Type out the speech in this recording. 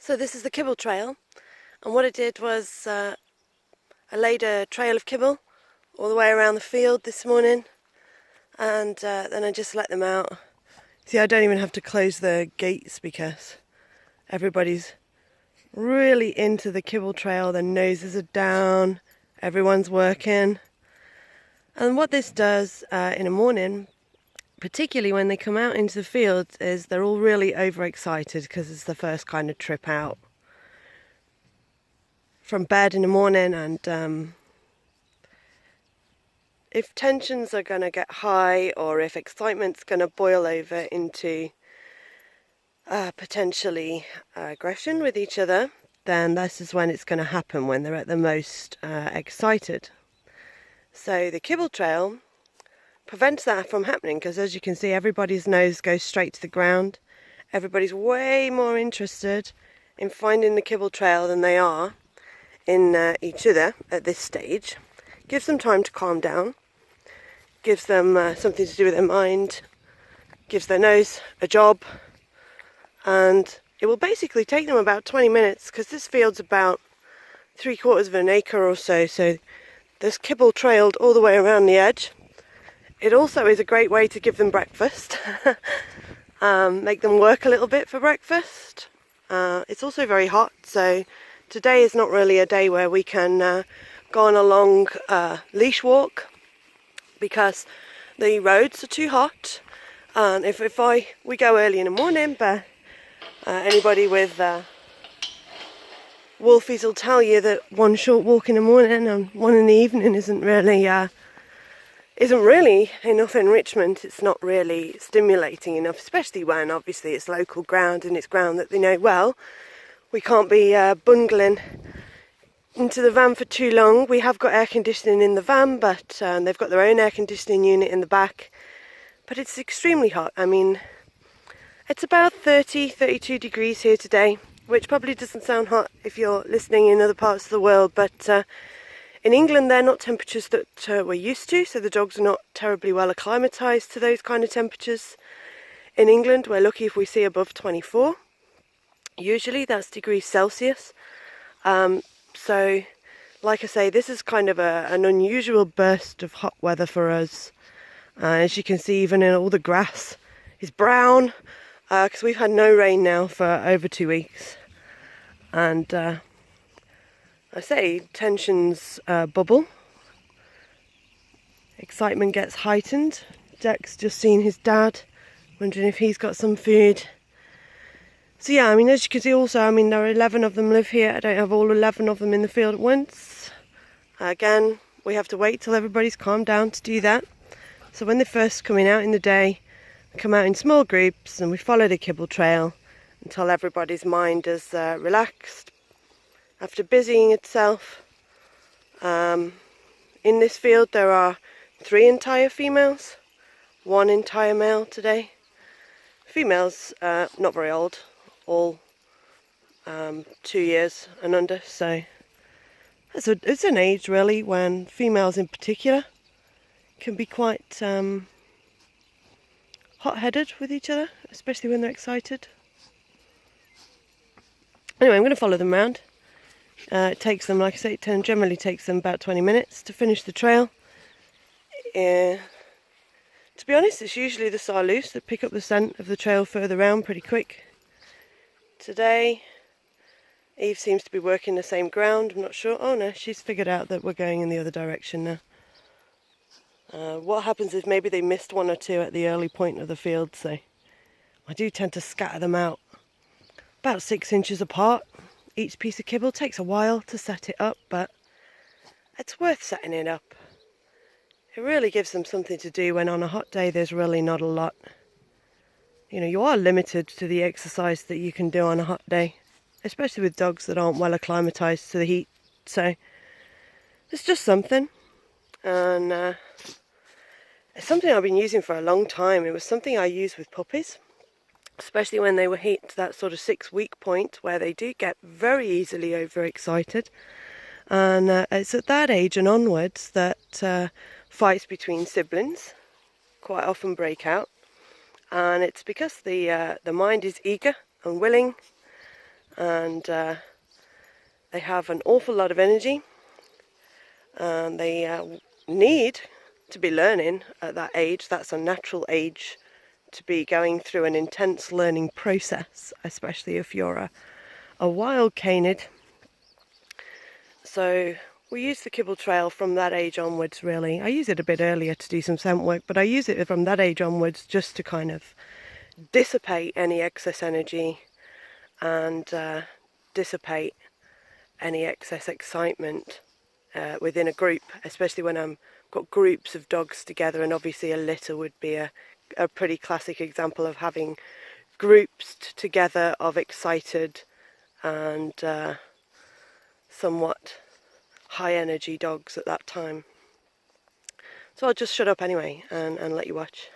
So this is the kibble trail, and what I did was I laid a trail of kibble all the way around the field this morning, and then I just let them out. See, I don't even have to close the gates because everybody's really into the kibble trail. Their noses are down, everyone's working. And what this does in the morning, particularly when they come out into the fields, is they're all really overexcited because it's the first kind of trip out from bed in the morning, and if tensions are going to get high or if excitement's going to boil over into potentially aggression with each other, then this is when it's going to happen, when they're at the most excited. So the kibble trail prevents that from happening because, as you can see, everybody's nose goes straight to the ground. Everybody's way more interested in finding the kibble trail than they are in each other at this stage. Gives them time to calm down, gives them something to do with their mind, gives their nose a job, and it will basically take them about 20 minutes because this field's about 3/4 of an acre or so, so there's kibble trailed all the way around the edge. It also is a great way to give them breakfast, make them work a little bit for breakfast. It's also very hot, so today is not really a day where we can go on a long leash walk because the roads are too hot. And if we go early in the morning, but anybody with wolfies will tell you that one short walk in the morning and one in the evening isn't really enough enrichment. It's not really stimulating enough, especially when obviously it's local ground and it's ground that they know well. We can't be bungling into the van for too long. We have got air conditioning in the van, but they've got their own air conditioning unit in the back. But it's extremely hot. I mean, it's about 30-32 degrees here today, which probably doesn't sound hot if you're listening in other parts of the world, but in England they're not temperatures that we're used to, so the dogs are not terribly well acclimatised to those kind of temperatures. In England we're lucky if we see above 24. Usually that's degrees Celsius. So, like I say, this is kind of an unusual burst of hot weather for us. As you can see, even in all the grass is brown, because we've had no rain now for over 2 weeks. And I say tensions bubble. Excitement gets heightened. Jack's just seen his dad, wondering if he's got some food. So yeah, I mean, as you can see also, I mean, there are 11 of them live here. I don't have all 11 of them in the field at once. Again, we have to wait till everybody's calmed down to do that. So when they're first coming out in the day, they come out in small groups and we follow the kibble trail until everybody's mind is relaxed. After busying itself, in this field there are 3 entire females, 1 entire male today. Females, not very old, all 2 years and under, so it's an age really when females in particular can be quite hot-headed with each other, especially when they're excited. Anyway, I'm going to follow them around. It takes them, like I say, it generally takes them about 20 minutes to finish the trail. To be honest, it's usually the Sarloos that pick up the scent of the trail further round pretty quick. Today, Eve seems to be working the same ground. I'm not sure. Oh no, she's figured out that we're going in the other direction now. What happens is maybe they missed 1 or 2 at the early point of the field, so I do tend to scatter them out about 6 inches apart. Each piece of kibble takes a while to set it up, but it's worth setting it up. It really gives them something to do when on a hot day there's really not a lot. You know, you are limited to the exercise that you can do on a hot day, especially with dogs that aren't well acclimatised to the heat. So it's just something, and it's something I've been using for a long time. It was something I used with puppies, especially when they were hit to that sort of 6-week point where they do get very easily overexcited. And it's at that age and onwards that fights between siblings quite often break out. And it's because the mind is eager and willing and they have an awful lot of energy, and they need to be learning at that age. That's a natural age to be going through an intense learning process, especially if you're a wild canid. So we use the kibble trail from that age onwards, really. I use it a bit earlier to do some scent work, but I use it from that age onwards just to kind of dissipate any excess energy and dissipate any excess excitement within a group, especially when I've got groups of dogs together. And obviously a litter would be a pretty classic example of having groups together of excited and somewhat high energy dogs at that time. So I'll just shut up anyway and let you watch.